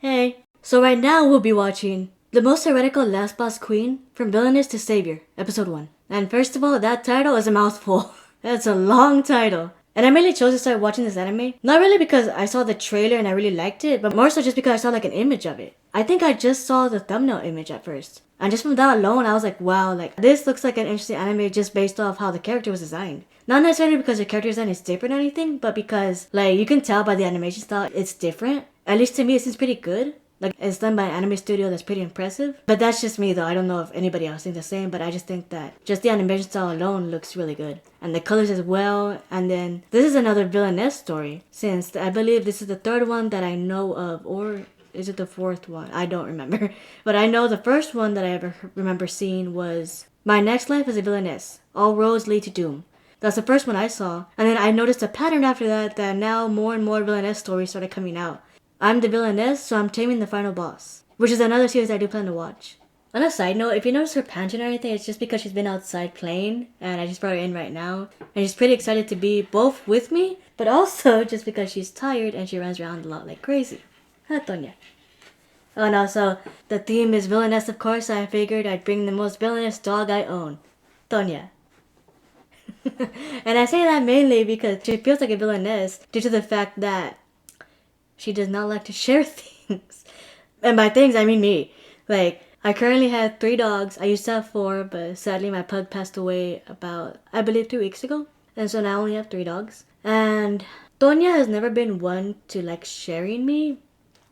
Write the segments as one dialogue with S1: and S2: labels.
S1: Hey, so right now we'll be watching The Most Heretical Last Boss Queen from Villainess to Savior, Episode 1. And first of all, that title is a mouthful. That's a long title. And I mainly chose to start watching this anime, not really because I saw the trailer and I really liked it, but more so just because I saw like an image of it. I think I just saw the thumbnail image at first. And just from that alone, I was like, wow, like this looks like an interesting anime just based off how the character was designed. Not necessarily because the character design is different or anything, but because like you can tell by the animation style it's different. At least to me, it seems pretty good. Like, it's done by an anime studio that's pretty impressive. But that's just me, though. I don't know if anybody else thinks the same, but I just think that just the animation style alone looks really good. And the colors as well. And then, this is another Villainess story, since I believe this is the third one that I know of, or is it the fourth one? I don't remember. But I know the first one that I ever remember seeing was My Next Life as a Villainess. All Roads Lead to Doom. That's the first one I saw. And then I noticed a pattern after that now more and more Villainess stories started coming out. I'm the villainess, so I'm taming the final boss, which is another series I do plan to watch. On a side note, if you notice her panting or anything, it's just because she's been outside playing, and I just brought her in right now. And she's pretty excited to be both with me, but also just because she's tired and she runs around a lot like crazy. Huh, Toña? Oh, and also, the theme is villainess, of course, so I figured I'd bring the most villainous dog I own. Toña. And I say that mainly because she feels like a villainess due to the fact that she does not like to share things. And by things, I mean me. Like, I currently have 3 dogs. I used to have 4, but sadly my pug passed away about, I believe, 2 weeks ago. And so now I only have 3 dogs. And Tonya has never been one to like sharing me,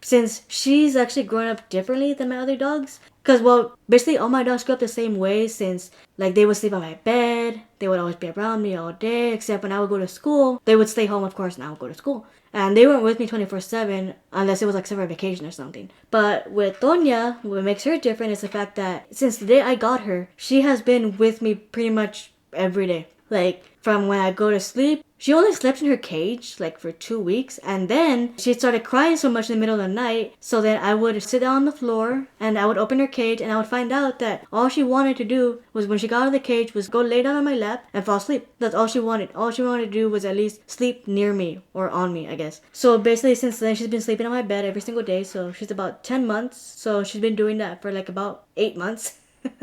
S1: since she's actually grown up differently than my other dogs. Because, well, basically all my dogs grew up the same way, since, like, they would sleep on my bed, they would always be around me all day, except when I would go to school, they would stay home, of course, and I would go to school. And they weren't with me 24/7, unless it was, like, summer vacation or something. But with Tonya, what makes her different is the fact that, since the day I got her, she has been with me pretty much every day. Like, from when I go to sleep, she only slept in her cage, like, for 2 weeks, and then she started crying so much in the middle of the night, so then I would sit down on the floor, and I would open her cage, and I would find out that all she wanted to do was, when she got out of the cage, was go lay down on my lap and fall asleep. That's all she wanted. All she wanted to do was at least sleep near me, or on me, I guess. So basically, since then, she's been sleeping on my bed every single day, so she's about 10 months, so she's been doing that for, like, about 8 months,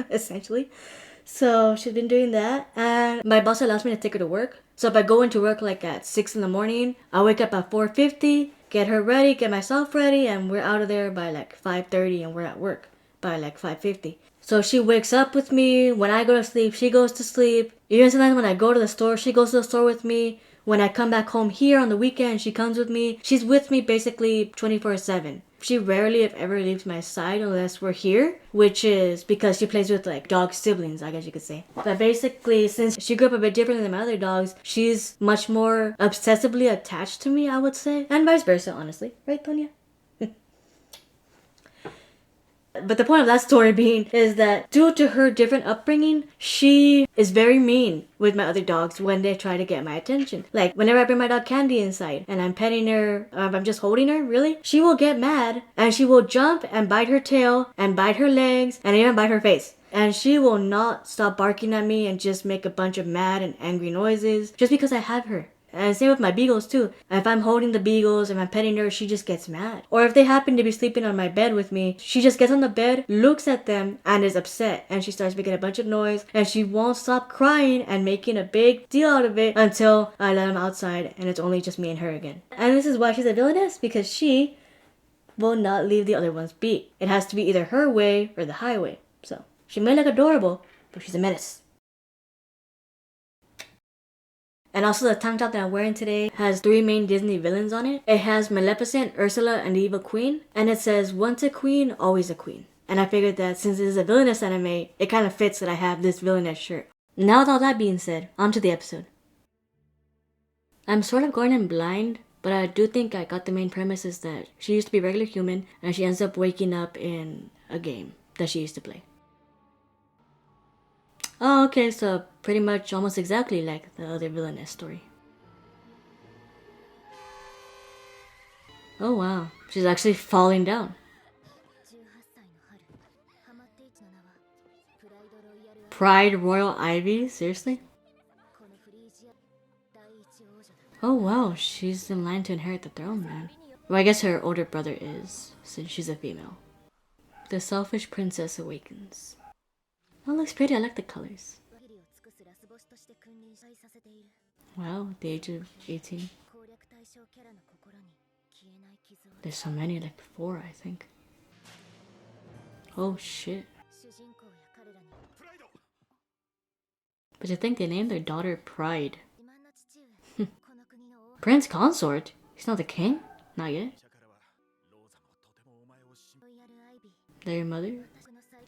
S1: essentially. So she's been doing that, and my boss allows me to take her to work. So if I go into work like at 6 in the morning, I wake up at 4:50, get her ready, get myself ready, and we're out of there by like 5:30, and we're at work by like 5:50. So she wakes up with me. When I go to sleep, she goes to sleep. Even sometimes when I go to the store, she goes to the store with me. When I come back home here on the weekend, she comes with me. She's with me basically 24/7. She rarely, if ever, leaves my side unless we're here, which is because she plays with like dog siblings, I guess you could say. But basically, since she grew up a bit differently than my other dogs, she's much more obsessively attached to me, I would say. And vice versa, honestly. Right, Tonya? But the point of that story being is that due to her different upbringing, she is very mean with my other dogs when they try to get my attention. Like, whenever I bring my dog Candy inside and I'm petting her, I'm just holding her, really, she will get mad and she will jump and bite her tail and bite her legs and even bite her face. And she will not stop barking at me and just make a bunch of mad and angry noises just because I have her. And same with my beagles too. If I'm holding the beagles and I'm petting her, she just gets mad. Or if they happen to be sleeping on my bed with me, she just gets on the bed, looks at them, and is upset. And she starts making a bunch of noise. And she won't stop crying and making a big deal out of it until I let them outside and it's only just me and her again. And this is why she's a villainess, because she will not leave the other ones be. It has to be either her way or the highway. So she may look adorable, but she's a menace. And also the tank top that I'm wearing today has 3 main Disney villains on it. It has Maleficent, Ursula, and the Evil Queen. And it says, once a queen, always a queen. And I figured that since this is a villainous anime, it kind of fits that I have this villainous shirt. Now with all that being said, on to the episode. I'm sort of going in blind, but I do think I got the main premise is that she used to be a regular human and she ends up waking up in a game that she used to play. Oh, okay, so pretty much almost exactly like the other villainess story. Oh wow, she's actually falling down. Pride Royal Ivy? Seriously? Oh wow, she's in line to inherit the throne, man. Well, I guess her older brother is, since she's a female. The selfish princess awakens. Oh, looks pretty. I like the colors. Wow, at the age of 18. There's so many, like 4, I think. Oh shit. But I think they named their daughter Pride. Prince Consort? He's not the king? Not yet. They're your mother?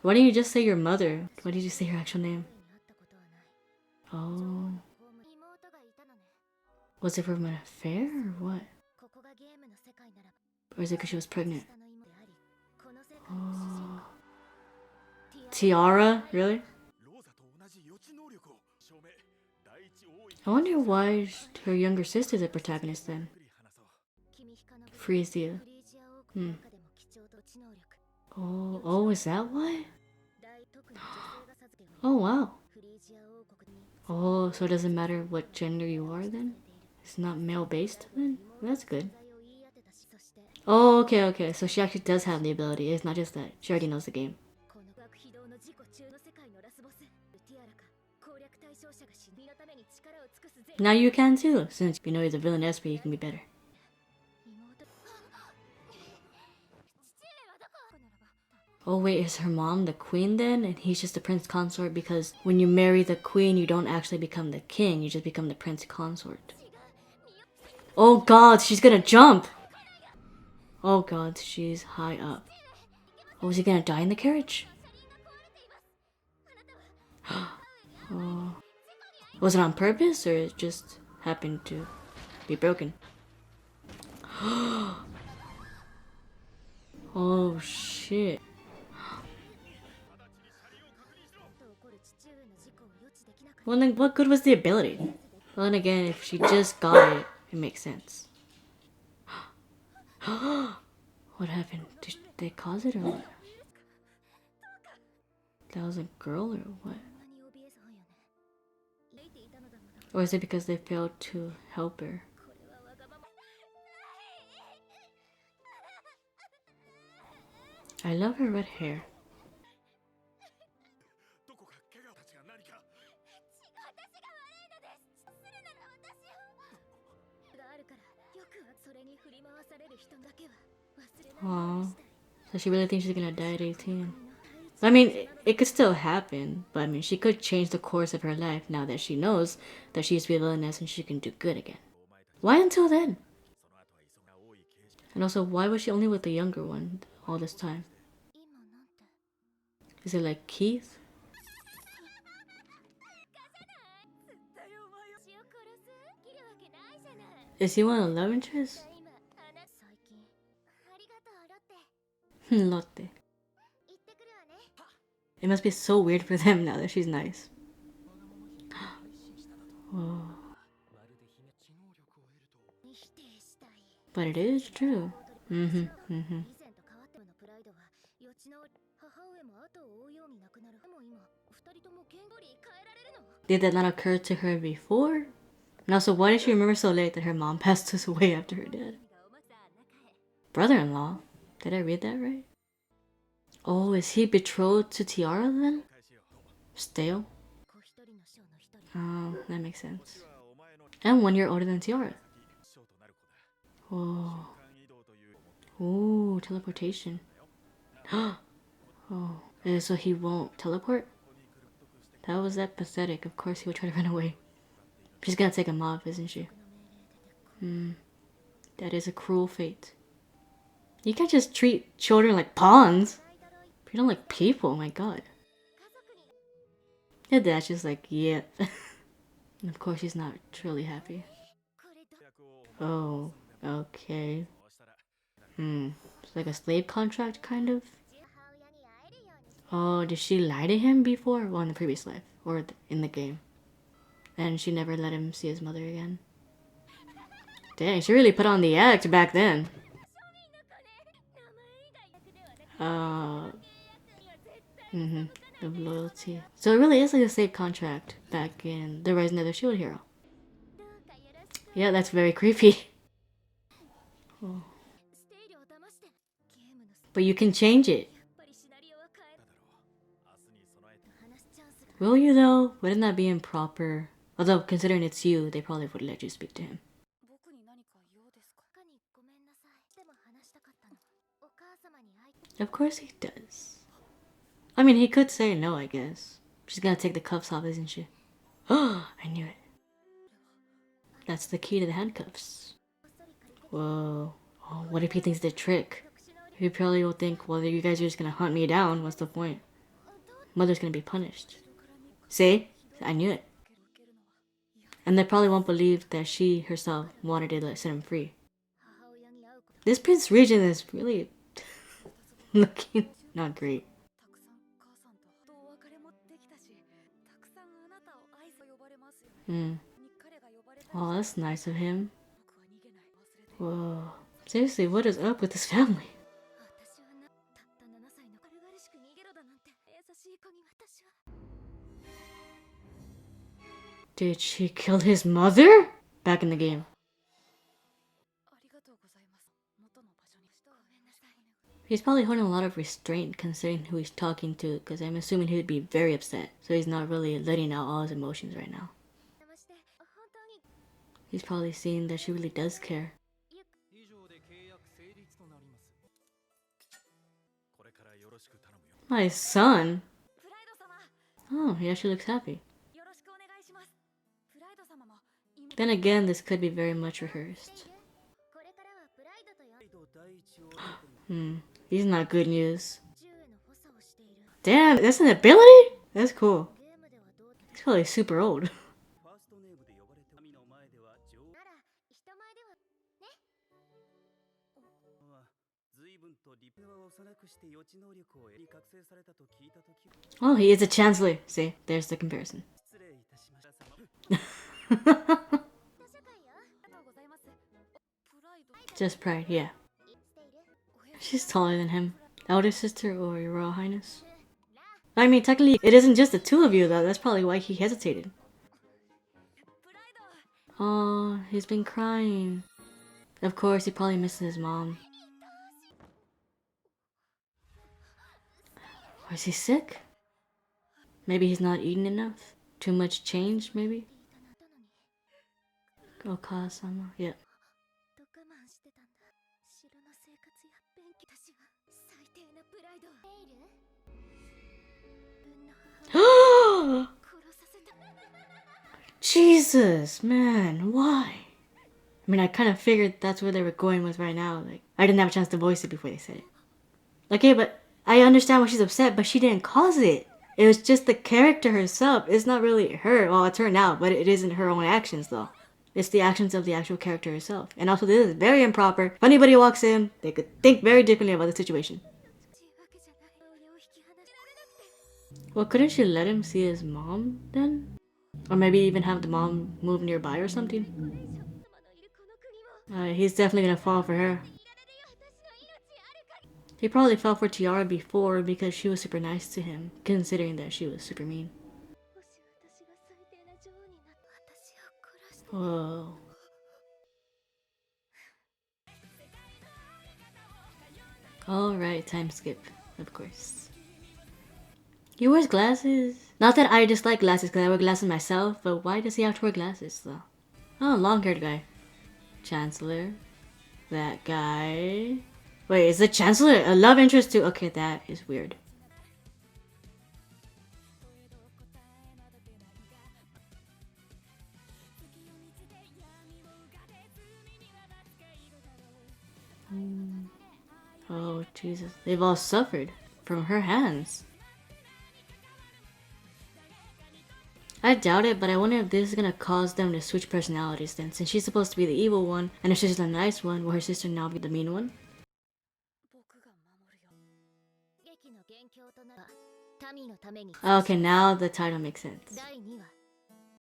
S1: Why didn't you just say your mother? Why did you say her actual name? Oh. Was it from an affair or what? Or is it because she was pregnant? Oh. Tiara? Really? I wonder why her younger sister's a protagonist then. Frisia. Oh, is that why? Oh, wow. Oh, so it doesn't matter what gender you are then? It's not male-based then? That's good. Oh, okay. So she actually does have the ability. It's not just that. She already knows the game. Now you can too, since you know you're the villainess, but you can be better. Oh wait, is her mom the queen then? And he's just the prince consort because when you marry the queen, you don't actually become the king, you just become the prince consort. Oh god, she's gonna jump! Oh god, she's high up. Oh, is he gonna die in the carriage? Oh. Was it on purpose or it just happened to be broken? Oh shit. Well then what good was the ability? Well then again, if she just got it, it makes sense. What happened? Did they cause it or what? That was a girl or what? Or is it because they failed to help her? I love her red hair. Aww. So she really thinks she's gonna die at 18. I mean, it could still happen, but I mean, she could change the course of her life now that she knows that she used to be a villainess and she can do good again. Why until then? And also, why was she only with the younger one all this time? Is it like Keith? Is he one of the love interests? Lotte. It must be so weird for them now that she's nice. Oh. But it is true. Did that not occur to her before? And also, why did she remember so late that her mom passed us away after her dad? Brother-in-law? Did I read that right? Oh, is he betrothed to Tiara then? Stale? Oh, that makes sense. And 1 year older than Tiara. Oh. Ooh, teleportation. Oh, so he won't teleport? That was that pathetic. Of course he would try to run away. She's gonna take him off, isn't she? That is a cruel fate. You can't just treat children like pawns. You don't like people, my god. Your dad's just like, yep. And of course he's not truly happy. Oh, okay. It's like a slave contract, kind of? Oh, did she lie to him before? Well, in the previous life. Or in the game. And she never let him see his mother again. Dang, she really put on the act back then. Of loyalty. So it really is like a slave contract back in The Rise of the Shield Hero. Yeah, that's very creepy. Oh. But you can change it. Will you though? Wouldn't that be improper? Although, considering it's you, they probably would let you speak to him. Of course he does. I mean, he could say no, I guess. She's gonna take the cuffs off, isn't she? Oh, I knew it. That's the key to the handcuffs. Whoa. Oh, what if he thinks they're trick? He probably will think, well, you guys are just gonna hunt me down. What's the point? Mother's gonna be punished. See? I knew it. And they probably won't believe that she herself wanted to set him free. This Prince Regent is really looking not great. Oh, that's nice of him. Whoa. Seriously, what is up with this family? Did she kill his mother? Back in the game. He's probably holding a lot of restraint considering who he's talking to, because I'm assuming he would be very upset. So he's not really letting out all his emotions right now. He's probably seeing that she really does care. My son? Oh, he actually looks happy. Then again, this could be very much rehearsed. These are not good news. Damn, that's an ability? That's cool. He's probably super old. Oh, he is a chancellor. See, there's the comparison. Just pride, yeah. She's taller than him. Elder sister or your Royal Highness? I mean, technically, it isn't just the two of you though. That's probably why he hesitated. Oh, he's been crying. Of course, he probably misses his mom. Or is he sick? Maybe he's not eating enough? Too much change, maybe? Okasama, yeah. Jesus, man, why? I mean, I kind of figured that's where they were going with right now. Like, I didn't have a chance to voice it before they said it. Okay, but I understand why she's upset, but she didn't cause it. It was just the character herself. It's not really her. Well, it's her now, but it isn't her own actions, though. It's the actions of the actual character herself. And also, this is very improper. If anybody walks in, they could think very differently about the situation. Well, couldn't she let him see his mom, then? Or maybe even have the mom move nearby or something? He's definitely gonna fall for her. He probably fell for Tiara before because she was super nice to him, considering that she was super mean. Whoa. Alright, time skip, of course. He wears glasses. Not that I dislike glasses because I wear glasses myself, but why does he have to wear glasses though? Oh, long-haired guy. Chancellor. That guy. Wait, is the Chancellor a love interest too? Okay, that is weird. Oh, Jesus. They've all suffered from her hands. I doubt it, but I wonder if this is gonna cause them to switch personalities then, since she's supposed to be the evil one, and if she's the nice one, will her sister now be the mean one? Okay, now the title makes sense.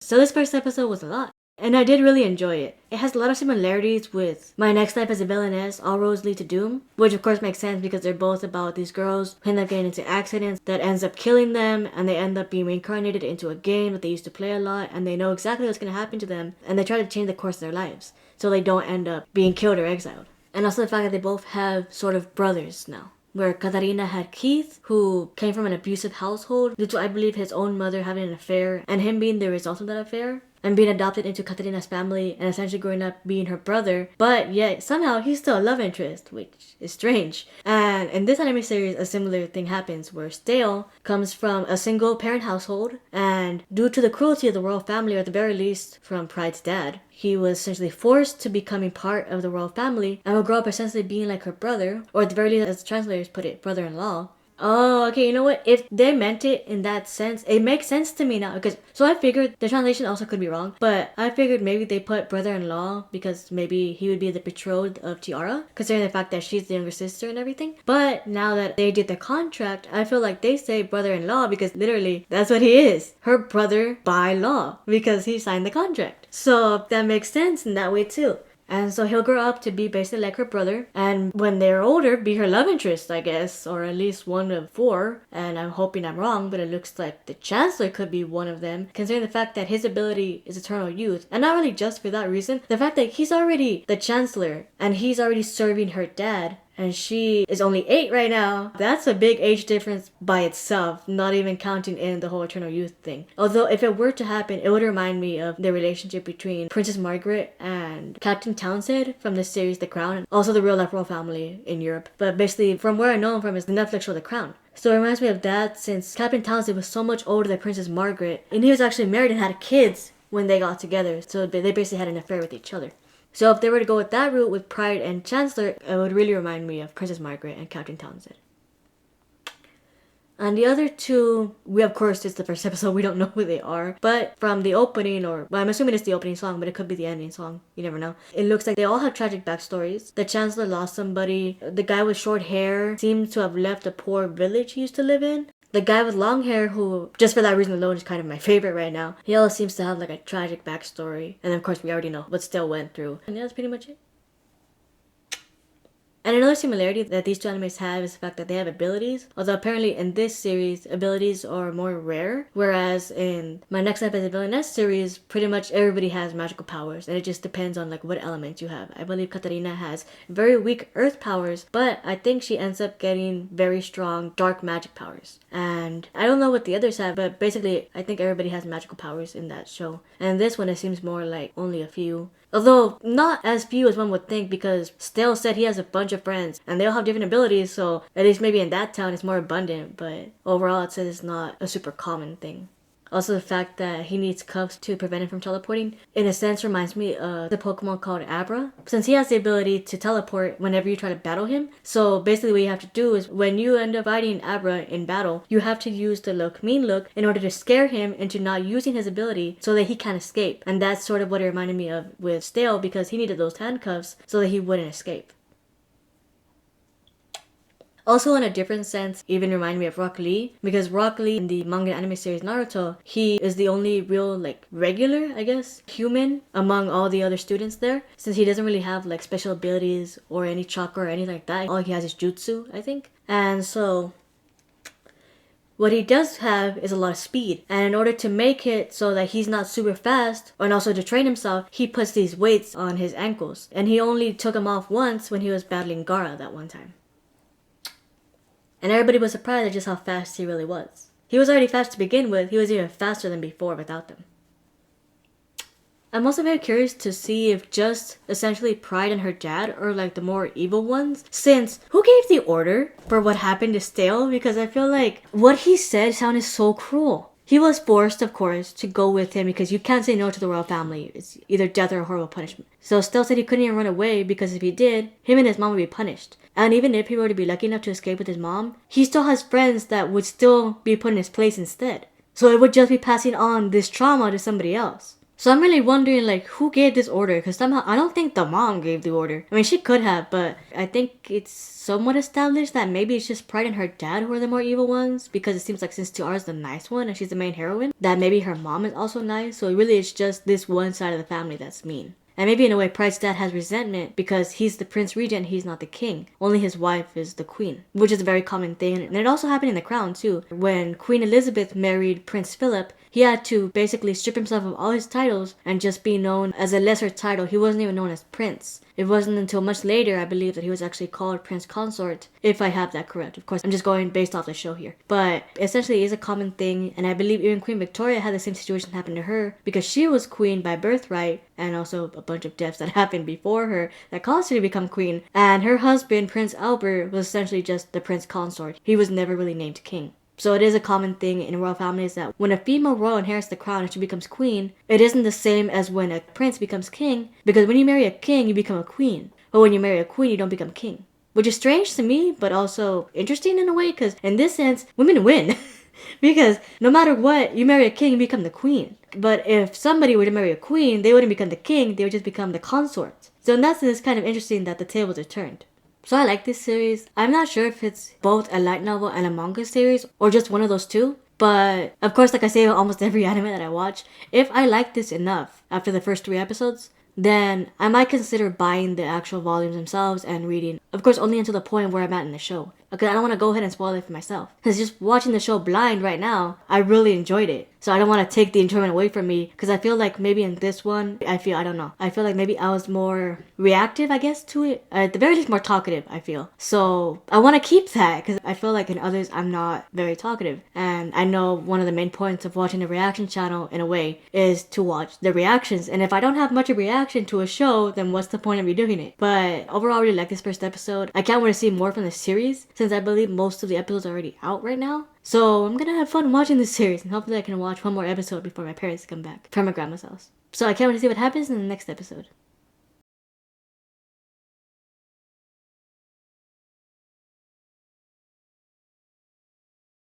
S1: So this first episode was a lot, and I did really enjoy it. It has a lot of similarities with My Next Life as a Villainess, All Roads Lead to Doom, which of course makes sense because they're both about these girls who end up getting into accidents that ends up killing them, and they end up being reincarnated into a game that they used to play a lot, and they know exactly what's going to happen to them, and they try to change the course of their lives so they don't end up being killed or exiled. And also the fact that they both have sort of brothers now. where Katarina had Keith, who came from an abusive household due to, I believe, his own mother having an affair and him being the result of that affair, and being adopted into Katarina's family and essentially growing up being her brother, but yet somehow he's still a love interest, which is strange. And in this anime series, a similar thing happens where Stale comes from a single parent household, and due to the cruelty of the royal family, or at the very least from Pride's dad, he was essentially forced to becoming part of the royal family and will grow up essentially being like her brother, or at the very least, as the translators put it, brother-in-law. Oh, okay, you know what? If they meant it in that sense, it makes sense to me now. Because so I figured the translation also could be wrong, but I figured maybe they put brother-in-law because maybe he would be the betrothed of Tiara, considering the fact that she's the younger sister and everything. But now that they did the contract, I feel like they say brother-in-law because literally that's what he is. Her brother by law, because he signed the contract. So that makes sense in that way too. And so he'll grow up to be basically like her brother, and when they're older, be her love interest, I guess, or at least one of 4. And I'm hoping I'm wrong, but it looks like the Chancellor could be one of them, considering the fact that his ability is eternal youth. And not really just for that reason, the fact that he's already the Chancellor, and he's already serving her dad, and she is only 8 right now. That's a big age difference by itself, not even counting in the whole eternal youth thing. Although if it were to happen, it would remind me of the relationship between Princess Margaret and Captain Townsend from the series The Crown, and also the real life royal family in Europe. But basically, from where I know him from is the Netflix show The Crown. So it reminds me of that, since Captain Townsend was so much older than Princess Margaret, and he was actually married and had kids when they got together, so they basically had an affair with each other. So if they were to go with that route with Pride and Chancellor, it would really remind me of Princess Margaret and Captain Townsend. And the other 2, we of course, it's the first episode, we don't know who they are. But from the opening, well, I'm assuming it's the opening song, but it could be the ending song. You never know. It looks like they all have tragic backstories. The Chancellor lost somebody. The guy with short hair seems to have left a poor village he used to live in. The guy with long hair, who, just for that reason alone, is kind of my favorite right now. He always seems to have like a tragic backstory. And of course, we already know what Still went through. And yeah, that's pretty much it. And another similarity that these 2 animes have is the fact that they have abilities. Although apparently in this series, abilities are more rare. Whereas in my next episode, Villainess series, pretty much everybody has magical powers. And it just depends on like what elements you have. I believe Katarina has very weak earth powers, but I think she ends up getting very strong dark magic powers. And I don't know what the others have, but basically I think everybody has magical powers in that show. And this one, it seems more like only a few. Although, not as few as one would think, because Stale said he has a bunch of friends, and they all have different abilities, so at least maybe in that town it's more abundant, but overall it says it's not a super common thing. Also, the fact that he needs cuffs to prevent him from teleporting, in a sense, reminds me of the Pokemon called Abra, since he has the ability to teleport whenever you try to battle him. So basically what you have to do is, when you end up fighting Abra in battle, you have to use the look mean look in order to scare him into not using his ability so that he can't escape. And that's sort of what it reminded me of with Stale, because he needed those handcuffs so that he wouldn't escape. Also, in a different sense, even reminded me of Rock Lee, because Rock Lee in the manga anime series Naruto, he is the only real, like, regular, I guess, human among all the other students there, since he doesn't really have, like, special abilities or any chakra or anything like that. All he has is jutsu, I think. And so, what he does have is a lot of speed, and in order to make it so that he's not super fast, and also to train himself, he puts these weights on his ankles, and he only took them off once when he was battling Gaara that one time. And everybody was surprised at just how fast he really was. He was already fast to begin with, he was even faster than before without them. I'm also very curious to see if just essentially Pride and her dad are like the more evil ones, since who gave the order for what happened to Stale? Because I feel like what he said sounded so cruel. He was forced, of course, to go with him because you can't say no to the royal family. It's either death or a horrible punishment. So Stale said he couldn't even run away because if he did, him and his mom would be punished. And even if he were to be lucky enough to escape with his mom, he still has friends that would still be put in his place instead. So it would just be passing on this trauma to somebody else. So I'm really wondering, like, who gave this order? Because somehow, I don't think the mom gave the order. I mean, she could have, but I think it's somewhat established that maybe it's just Pride and her dad who are the more evil ones. Because it seems like since Tiara's the nice one and she's the main heroine, that maybe her mom is also nice. So really it's just this one side of the family that's mean. And maybe in a way Pride's dad has resentment because he's the Prince Regent, he's not the king. Only his wife is the queen, which is a very common thing. And it also happened in The Crown too. When Queen Elizabeth married Prince Philip, he had to basically strip himself of all his titles and just be known as a lesser title. He wasn't even known as Prince. It wasn't until much later, I believe, that he was actually called Prince Consort, if I have that correct. Of course, I'm just going based off the show here. But essentially, it is a common thing, and I believe even Queen Victoria had the same situation happen to her because she was queen by birthright, and also a bunch of deaths that happened before her that caused her to become queen. And her husband, Prince Albert, was essentially just the Prince Consort. He was never really named king. So it is a common thing in royal families that when a female royal inherits the crown and she becomes queen, it isn't the same as when a prince becomes king, because when you marry a king, you become a queen. But when you marry a queen, you don't become king. Which is strange to me, but also interesting in a way, because in this sense, women win. Because no matter what, you marry a king, you become the queen. But if somebody were to marry a queen, they wouldn't become the king, they would just become the consort. So in that sense, it's kind of interesting that the tables are turned. So I like this series. I'm not sure if it's both a light novel and a manga series or just one of those two. But of course, like I say, almost every anime that I watch, if I like this enough after the first 3 episodes, then I might consider buying the actual volumes themselves and reading. Of course, only until the point where I'm at in the show. Because I don't want to go ahead and spoil it for myself. Because just watching the show blind right now, I really enjoyed it. So I don't want to take the enjoyment away from me. Because I feel like maybe in this one, I don't know. I feel like maybe I was more reactive, I guess, to it. At the very least, more talkative, I feel. So I want to keep that. Because I feel like in others, I'm not very talkative. And I know one of the main points of watching a reaction channel, in a way, is to watch the reactions. And if I don't have much of a reaction to a show, then what's the point of me doing it? But overall, I really like this first episode. I can't wait to see more from the series, since I believe most of the episodes are already out right now. So I'm gonna have fun watching this series, and hopefully I can watch one more episode before my parents come back from my grandma's house. So I can't wait to see what happens in the next episode.